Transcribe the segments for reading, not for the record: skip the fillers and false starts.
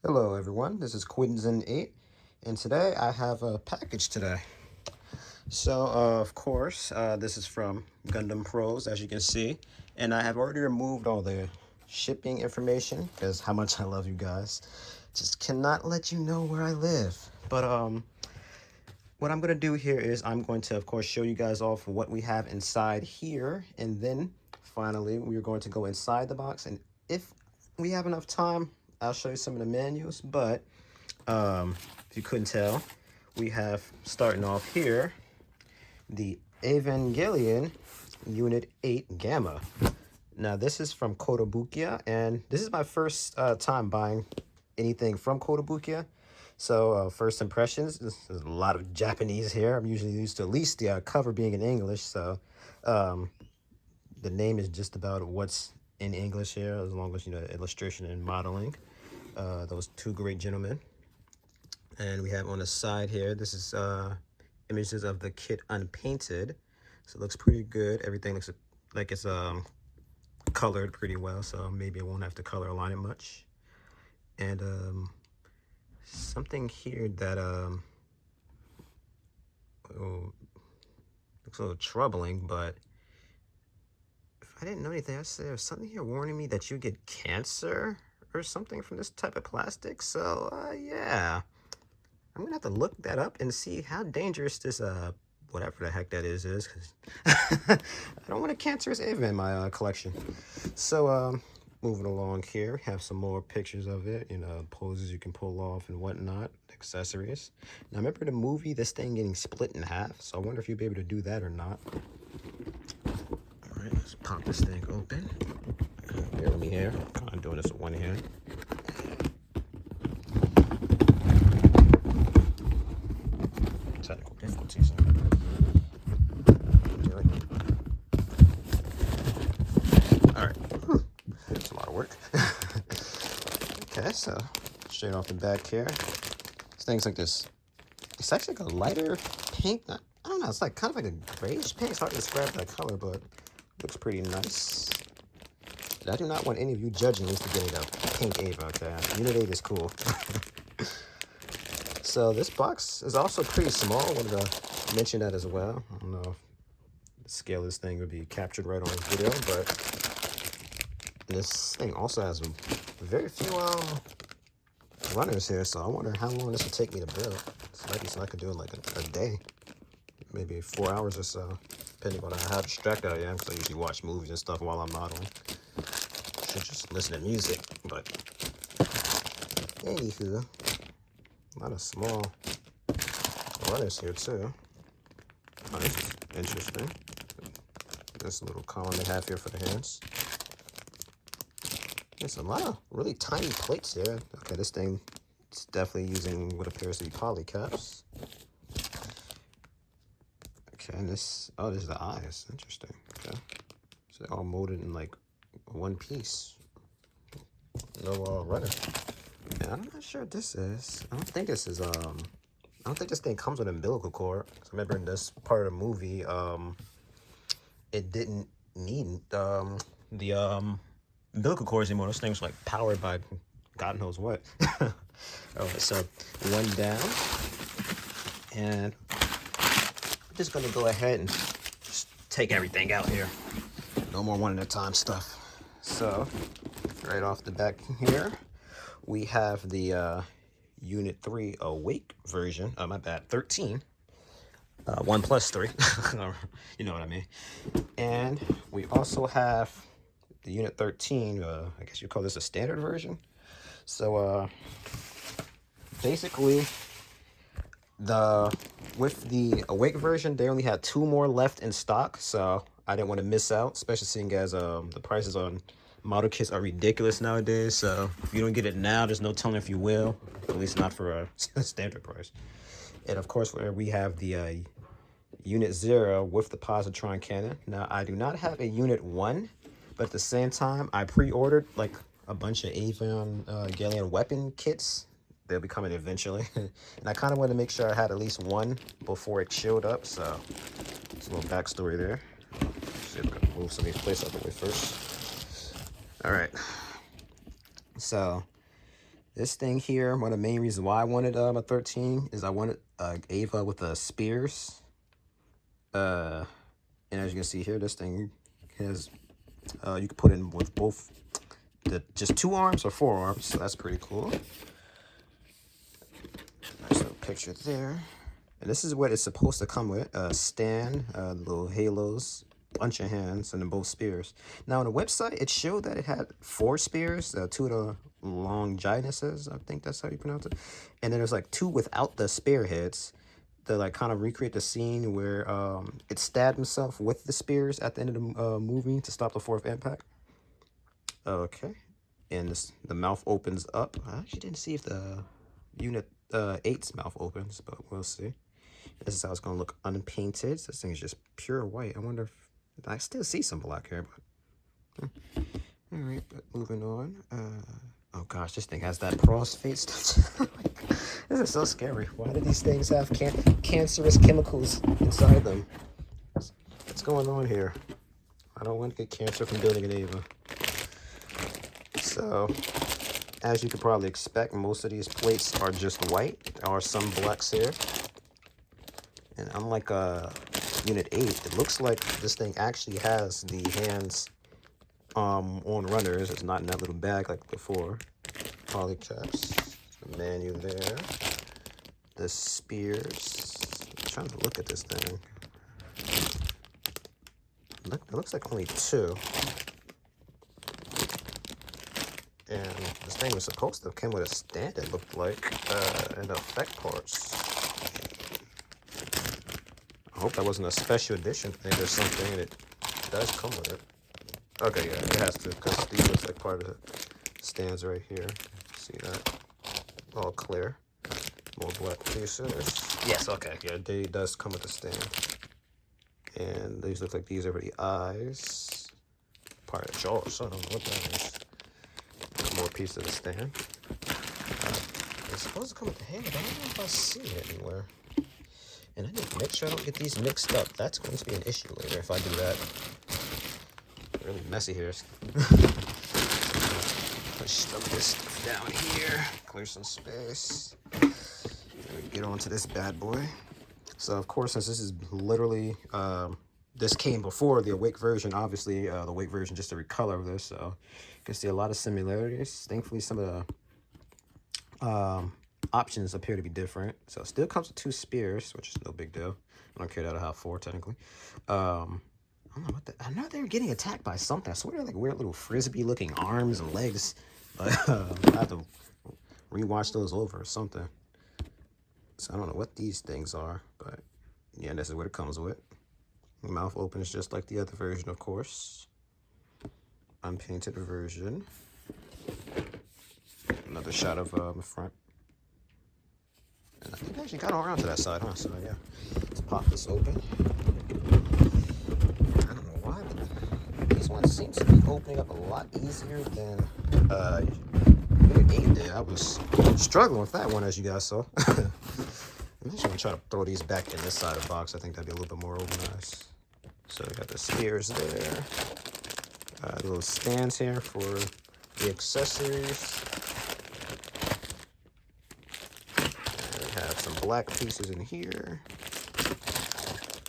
Hello everyone, this is Quinzen8, and today I have a package today. So, of course, this is from Gundam Pros, as you can see, and I have already removed all the shipping information, because how much I love you guys. Just cannot let you know where I live. But, what I'm going to do here is I'm going to, of course, show you guys off what we have inside here, and then, finally, we're going to go inside the box, and if we have enough time, I'll show you some of the menus, but if you couldn't tell, we have, starting off here, the Evangelion Unit 8 Gamma. Now, this is from Kotobukiya, and this is my first time buying anything from Kotobukiya. So, first impressions, there's a lot of Japanese here. I'm usually used to at least the cover being in English, so the name is just about what's in English here, as long as, you know, illustration and modeling. Those two great gentlemen. And we have on the side here, this is images of the kit unpainted. So it looks pretty good. Everything looks like it's colored pretty well, so maybe I won't have to color align it much. And something here that looks a little troubling, but if I didn't know anything, I'd say there's something here warning me that you get cancer or something from this type of plastic. So yeah, I'm gonna have to look that up and see how dangerous this whatever the heck that is, because I don't want a cancerous Eva in my collection. So moving along here, have some more pictures of it, you know, poses you can pull off and whatnot, accessories. Now remember the movie, this thing getting split in half, so I wonder if you'll be able to do that or not. All right, let's pop this thing open. Bear with me here, I'm doing this with one hand. Technical difficulties. Do it. All right, that's a lot of work. Okay, so straight off the back here, things like this. It's actually like a lighter pink. I don't know. It's like kind of like a grayish pink. It's hard to describe that color, but it looks pretty nice. I do not want any of you judging me for getting a pink Ava. Okay, Unit 8 is cool. So this box is also pretty small. I wanted to mention that as well. I don't know if the scale of this thing would be captured right on this video, but this thing also has very few runners here, so I wonder how long this would take me to build. So maybe so I could do it like a day, maybe 4 hours or so, depending on how distracted I am, because I usually watch movies and stuff while I'm modeling. Should just listen to music, but anywho, a lot of small runners here too. Oh, this is interesting. This little column they have here for the hands. There's a lot of really tiny plates here. Okay, this thing is definitely using what appears to be polycaps. Okay, and this, oh, this is the eyes. Interesting. Okay. So they're all molded in like one piece. No rudder. Yeah, I'm not sure what this is. I don't think this is, I don't think this thing comes with an umbilical cord. I remember in this part of the movie, it didn't need the umbilical cords anymore. Those things were like powered by God knows what. All right, so one down, and I'm just gonna go ahead and just take everything out here. No more one at a time stuff. So right off the back here, we have the Unit 3 Awake version. Oh, my bad, 13. 1 plus 3. You know what I mean. And we also have the Unit 13, I guess you call this a standard version. So basically, with the Awake version, they only had 2 more left in stock, so I didn't want to miss out, especially seeing as the prices on model kits are ridiculous nowadays. So if you don't get it now, there's no telling if you will, at least not for a standard price. And of course, we have the Unit 0 with the positron cannon. Now, I do not have a Unit 1, but at the same time, I pre-ordered like a bunch of Evangelion weapon kits. They'll be coming eventually. And I kind of wanted to make sure I had at least one before it showed up. So, it's a little backstory there. See if I can move some of these places out of the way first. All right. So, This thing here, one of the main reasons why I wanted a 13 is I wanted Ava with the spears. And as you can see here, this thing has you can put in with both just 2 arms or 4 arms, so that's pretty cool. Nice little picture there. And this is what it's supposed to come with: stand, little halos, bunch of hands, and then both spears. Now on the website, it showed that it had 4 spears, 2 of the Longinuses, I think that's how you pronounce it, and then there's like 2 without the spearheads to like kind of recreate the scene where it stabbed himself with the spears at the end of the movie to stop the 4th impact. Okay, and the mouth opens up. I actually didn't see if the Unit 8's mouth opens, but we'll see. This is how it's gonna look unpainted. This thing is just pure white. I wonder if I still see some black here, but all right. But moving on. Oh gosh, this thing has that crossfade stuff. This is so scary. Why do these things have cancerous chemicals inside them? What's going on here? I don't want to get cancer from building an Ava. So, as you could probably expect, most of these plates are just white. There are some blacks here. And unlike Unit 8, it looks like this thing actually has the hands on runners. It's not in that little bag like before. Polycaps, the menu there, the spears. I'm trying to look at this thing. It looks like only 2. And this thing was supposed to come with a stand, it looked like, and effect parts. I hope that wasn't a special edition thing or something, and it does come with it. Okay, yeah, it has to, because these looks like part of the stands right here. See that? All clear. More black pieces. Yes, okay, yeah, they does come with a stand. And these look like these are the eyes. Part of jaws, I don't know what that is. More piece of the stand. It's supposed to come with the hand, but I don't know if I see it anywhere. And I need to make sure I don't get these mixed up. That's going to be an issue later if I do that. Really messy here. Let's stuff this stuff down here. Clear some space. Get onto this bad boy. So of course, since this is literally this came before the Awake version, obviously the Awake version just a recolor of this, so you can see a lot of similarities. Thankfully, some of the options appear to be different. So it still comes with 2 spears, which is no big deal. I don't care that I have 4 technically. I don't know what I know they're getting attacked by something. I swear they're like weird little frisbee looking arms and legs. But I have to rewatch those over or something. So I don't know what these things are, but yeah, this is what it comes with. The mouth opens just like the other version, of course. Unpainted version. Another shot of the front. And I think I actually got all around to that side, huh? So yeah, let's pop this open. I don't know why, but these ones seem to be opening up a lot easier than Unit 8 did. I was struggling with that one, as you guys saw. I'm actually gonna try to throw these back in this side of the box. I think that'd be a little bit more organized. So we got the spears there. Little stands here for the accessories. And we have some black pieces in here.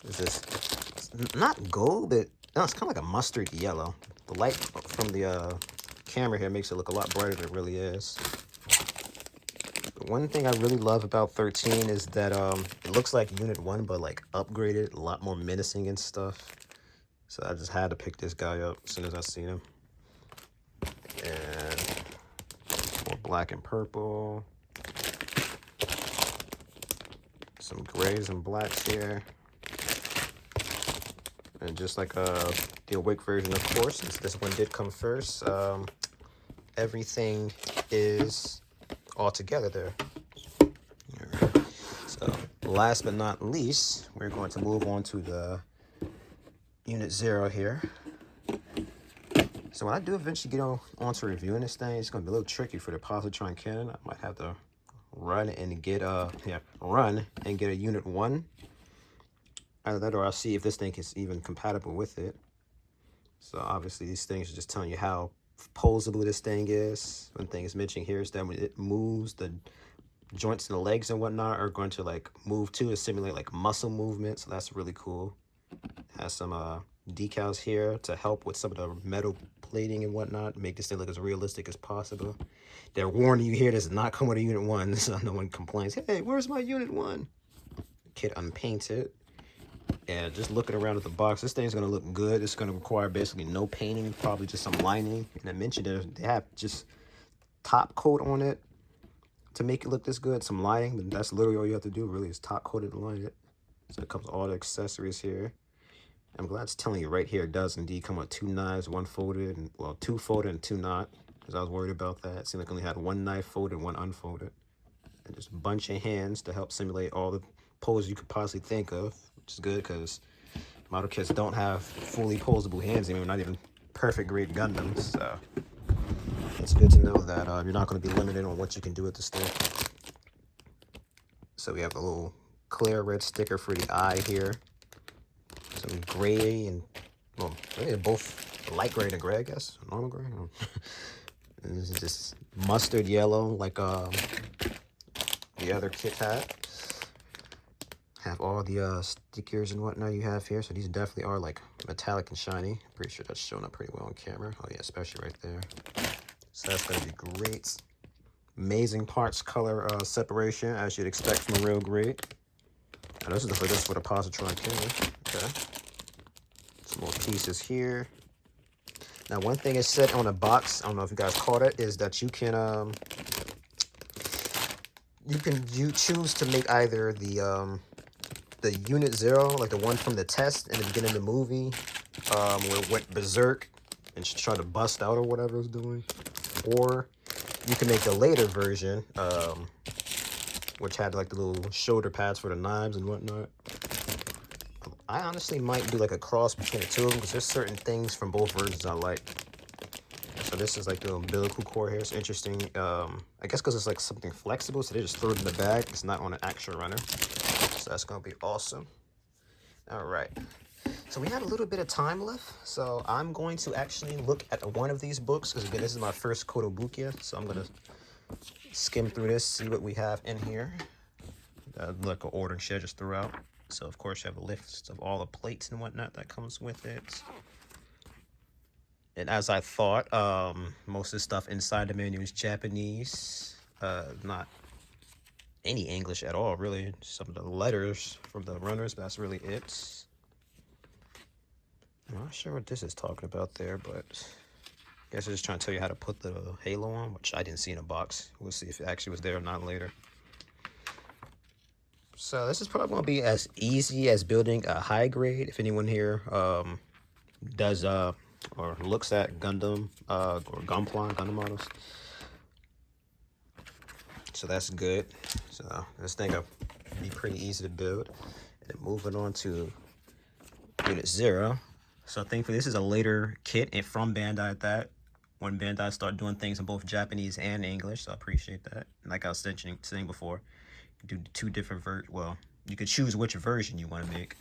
Is this not gold, but no, it's kind of like a mustard yellow. The light from the camera here makes it look a lot brighter than it really is. But one thing I really love about 13 is that it looks like Unit 1, but like upgraded, a lot more menacing and stuff. So I just had to pick this guy up as soon as I seen him. And more black and purple. Some grays and blacks here. And just like the Awake version, of course, since this one did come first, everything is all together there. Right. So last but not least, we're going to move on to the Unit 0 here. So when I do eventually get onto reviewing this thing, it's going to be a little tricky for the positron cannon. I might have to run and get a Unit 1. Either that or I'll see if this thing is even compatible with it. So obviously these things are just telling you how posable this thing is. One thing is mentioning here is that when it moves, the joints in the legs and whatnot are going to like move too to simulate like muscle movement. So that's really cool. Has some decals here to help with some of the metal plating and whatnot, make this thing look as realistic as possible. They're warning you here, this does not come with a Unit 1, so no one complains, hey, where's my Unit 1? Kit unpainted. And just looking around at the box, this thing's gonna look good. It's gonna require basically no painting, probably just some lining. And I mentioned they have just top coat on it to make it look this good, some lining, but that's literally all you have to do really is top coat it and line it. So it comes with all the accessories here. I'm glad it's telling you right here it does indeed come with 2 knives, 1 folded, and well, 2 folded and 2 not, because I was worried about that. It seemed like I only had 1 knife folded, 1 unfolded. And just a bunch of hands to help simulate all the poses you could possibly think of, which is good because model kits don't have fully posable hands anymore, not even perfect grade Gundams. So it's good to know that you're not going to be limited on what you can do with this thing. So we have a little clear red sticker for the eye here. Some gray and, well, they're both light gray and gray, I guess. Normal gray. This is just mustard yellow, like the other kit had. Have all the stickers and whatnot you have here. So these definitely are like metallic and shiny. Pretty sure that's showing up pretty well on camera. Oh yeah, especially right there. So that's gonna be great. Amazing parts color separation, as you'd expect from a real grade. And this is for the positron camera. Okay. Some more pieces here. Now, one thing is said on the box, I don't know if you guys caught it, is that you can choose to make either the Unit 0, like the one from the test in the beginning of the movie, where it went berserk and tried to bust out or whatever it was doing, or you can make the later version, which had like the little shoulder pads for the knives and whatnot. I honestly might do like a cross between the two of them because there's certain things from both versions I like. So this is like the umbilical cord here. It's interesting. I guess because it's like something flexible, so they just throw it in the bag. It's not on an actual runner. So that's going to be awesome. All right. So we have a little bit of time left. So I'm going to actually look at one of these books because, again, this is my first Kotobukiya. So I'm going to skim through this, see what we have in here. Like an order share just throughout. So, of course, you have a list of all the plates and whatnot that comes with it. And as I thought, most of the stuff inside the menu is Japanese. Not any English at all, really. Some of the letters from the runners, but that's really it. I'm not sure what this is talking about there, but I guess it's just trying to tell you how to put the halo on, which I didn't see in a box. We'll see if it actually was there or not later. So this is probably going to be as easy as building a high grade. If anyone here does or looks at Gundam or Gunpla, Gundam models. So that's good. So this thing will be pretty easy to build. And moving on to Unit 0. So thankfully this is a later kit from Bandai at that. When Bandai started doing things in both Japanese and English, so I appreciate that. And like I was saying before, do 2 different well, you could choose which version you want to make.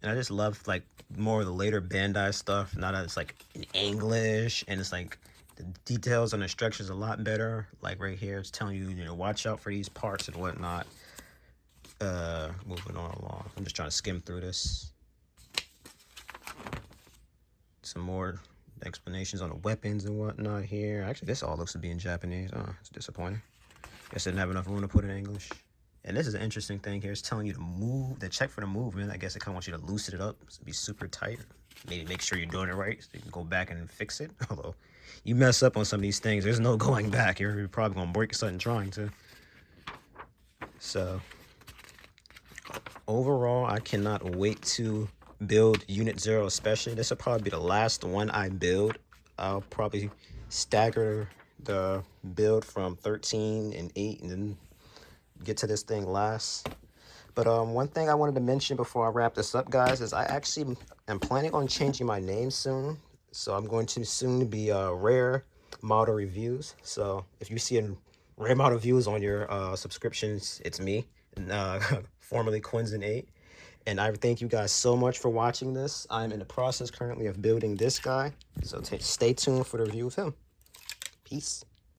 And I just love like more of the later Bandai stuff. Now that it's like in English and it's like the details on the structure is a lot better. Like right here, it's telling you, you know, watch out for these parts and whatnot. Moving on along. I'm just trying to skim through this. Some more explanations on the weapons and whatnot here. Actually, this all looks to be in Japanese. Oh, it's disappointing. Guess I didn't have enough room to put it in English. And this is an interesting thing here. It's telling you to move, to check for the movement. I guess it kind of wants you to loosen it up, so be super tight. Maybe make sure you're doing it right, so you can go back and fix it. Although, you mess up on some of these things, there's no going back. You're probably going to break something trying to. So, overall, I cannot wait to build Unit 0 especially. This will probably be the last one I build. I'll probably stagger the build from 13 and 8 and then get to this thing last. But one thing I wanted to mention before I wrap this up, guys, is I actually am planning on changing my name soon. So I'm going to soon be Rare Model Reviews. So if you see a Rare Model Reviews on your subscriptions, it's me, formerly Quinzen 8. And I thank you guys so much for watching this. I'm in the process currently of building this guy. So stay tuned for the review of him. Peace.